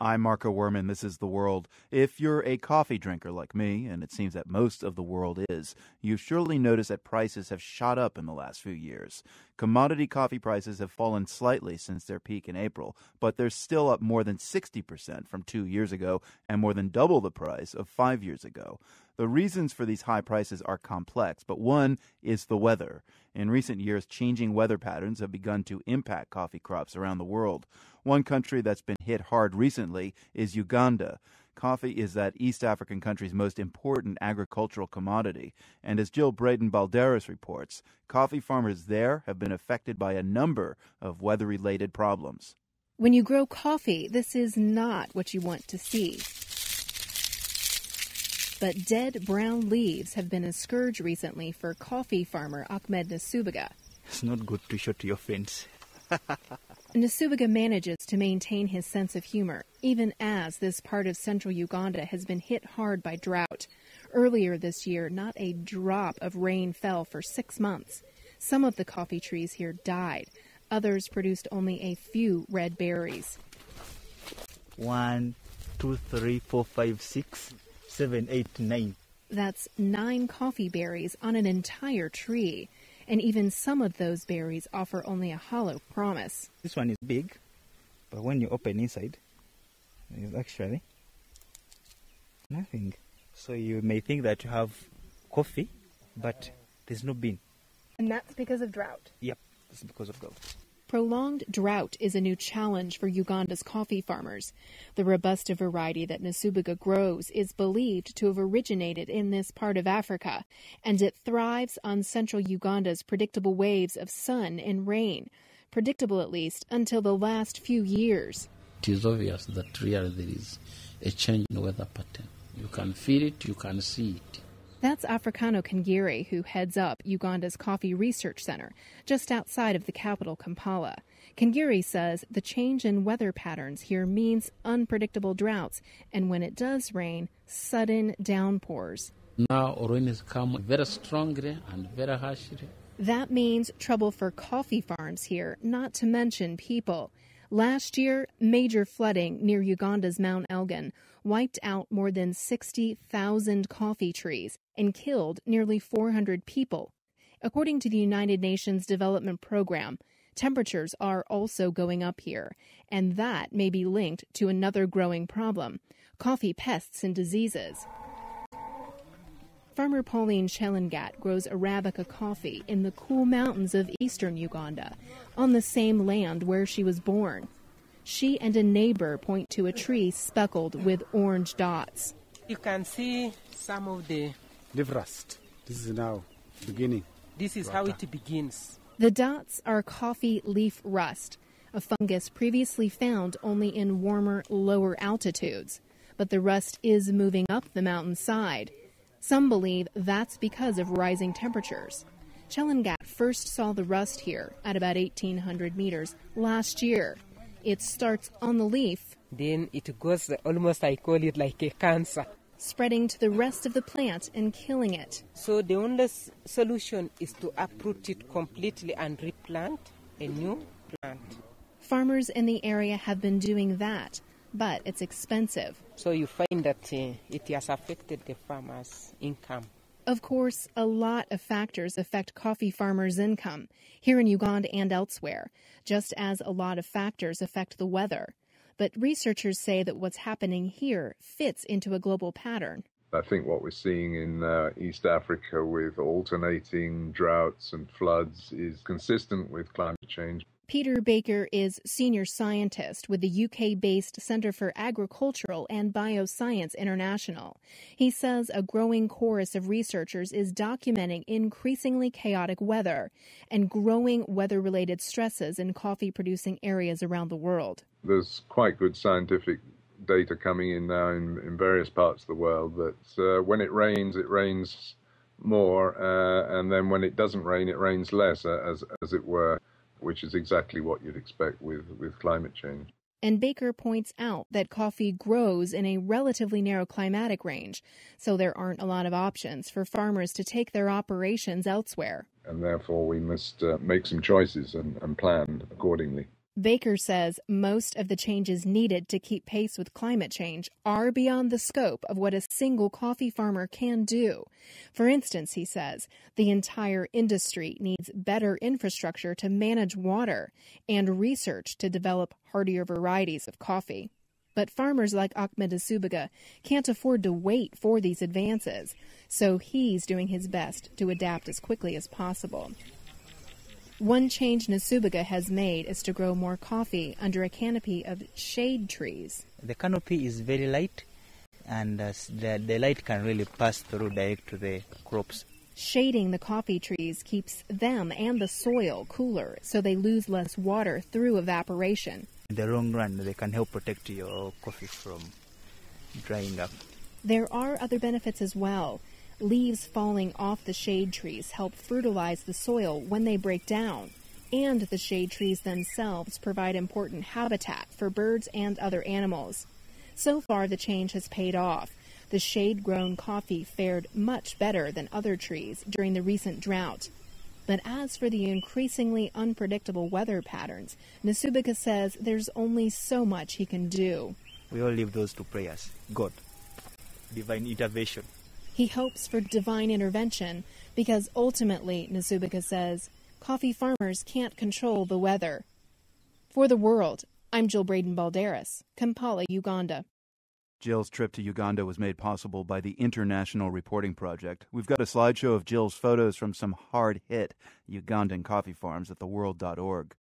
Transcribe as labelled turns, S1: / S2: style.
S1: I'm Marco Werman. This is The World. If you're a coffee drinker like me, and it seems that most of the world is, you've surely noticed that prices have shot up in the last few years. Commodity coffee prices have fallen slightly since their peak in April, but they're still up more than 60% from 2 years ago and more than double the price of 5 years ago. The reasons for these high prices are complex, but one is the weather. In recent years, changing weather patterns have begun to impact coffee crops around the world. One country that's been hit hard recently is Uganda. Coffee is that East African country's most important agricultural commodity. And as Braden Balderas reports, coffee farmers there have been affected by a number of weather-related problems.
S2: When you grow coffee, this is not what you want to see. But dead brown leaves have been a scourge recently for coffee farmer Ahmed Nasubiga.
S3: It's not good to show to your friends.
S2: Nasubiga manages to maintain his sense of humor, even as this part of central Uganda has been hit hard by drought. Earlier this year, not a drop of rain fell for 6 months. Some of the coffee trees here died. Others produced only a few red berries.
S3: 1, 2, 3, 4, 5, 6, 7, 8, 9.
S2: That's 9 coffee berries on an entire tree. And even some of those berries offer only a hollow promise.
S3: This one is big, but when you open inside, there's actually nothing. So you may think that you have coffee, but there's no bean.
S2: And that's because of drought?
S3: Yep, that's because of drought.
S2: Prolonged drought is a new challenge for Uganda's coffee farmers. The Robusta variety that Nasubiga grows is believed to have originated in this part of Africa, and it thrives on central Uganda's predictable waves of sun and rain, predictable at least until the last few years.
S4: It is obvious that really there is a change in weather pattern. You can feel it, you can see it.
S2: That's Africano Kangiri, who heads up Uganda's Coffee Research Center, just outside of the capital, Kampala. Kangiri says the change in weather patterns here means unpredictable droughts, and when it does rain, sudden downpours.
S4: Now rain is come very strongly and very harshly.
S2: That means trouble for coffee farms here, not to mention people. Last year, major flooding near Uganda's Mount Elgin wiped out more than 60,000 coffee trees and killed nearly 400 people. According to the United Nations Development Program, temperatures are also going up here, and that may be linked to another growing problem, coffee pests and diseases. Farmer Pauline Chelingat grows Arabica coffee in the cool mountains of eastern Uganda, on the same land where she was born. She and a neighbor point to a tree speckled with orange dots.
S5: You can see some of the
S6: leaf rust. This is now beginning.
S5: This is how it begins.
S2: The dots are coffee leaf rust, a fungus previously found only in warmer, lower altitudes. But the rust is moving up the mountainside. Some believe that's because of rising temperatures. Chelingat first saw the rust here at about 1,800 meters last year. It starts on the leaf.
S5: Then it goes almost, I call it like a cancer,
S2: spreading to the rest of the plant and killing it.
S5: So the only solution is to uproot it completely and replant a new plant.
S2: Farmers in the area have been doing that, but it's expensive.
S5: So you find that it has affected the farmers' income.
S2: Of course, a lot of factors affect coffee farmers' income, here in Uganda and elsewhere, just as a lot of factors affect the weather. But researchers say that what's happening here fits into a global pattern.
S7: I think what we're seeing in East Africa with alternating droughts and floods is consistent with climate change.
S2: Peter Baker is senior scientist with the UK-based Centre for Agricultural and Bioscience International. He says a growing chorus of researchers is documenting increasingly chaotic weather and growing weather-related stresses in coffee-producing areas around the world.
S7: There's quite good scientific data coming in now in various parts of the world that when it rains more, and then when it doesn't rain, it rains less, as it were, which is exactly what you'd expect with climate change.
S2: And Baker points out that coffee grows in a relatively narrow climatic range, so there aren't a lot of options for farmers to take their operations elsewhere.
S7: And therefore we must make some choices and plan accordingly.
S2: Baker says most of the changes needed to keep pace with climate change are beyond the scope of what a single coffee farmer can do. For instance, he says, the entire industry needs better infrastructure to manage water and research to develop hardier varieties of coffee. But farmers like Ahmed Asubiga can't afford to wait for these advances, so he's doing his best to adapt as quickly as possible. One change Asubiga has made is to grow more coffee under a canopy of shade trees.
S3: The canopy is very light, and the light can really pass through direct to the crops.
S2: Shading the coffee trees keeps them and the soil cooler, so they lose less water through evaporation.
S3: In the long run, they can help protect your coffee from drying up.
S2: There are other benefits as well. Leaves falling off the shade trees help fertilize the soil when they break down, and the shade trees themselves provide important habitat for birds and other animals. So far, the change has paid off. The shade-grown coffee fared much better than other trees during the recent drought. But as for the increasingly unpredictable weather patterns, Asubiga says there's only so much he can do.
S3: We all leave those to prayers. God, divine intervention.
S2: He hopes for divine intervention because ultimately, Asubiga says, coffee farmers can't control the weather. For The World, I'm Braden Balderas, Kampala, Uganda.
S1: Jill's trip to Uganda was made possible by the International Reporting Project. We've got a slideshow of Jill's photos from some hard-hit Ugandan coffee farms at theworld.org.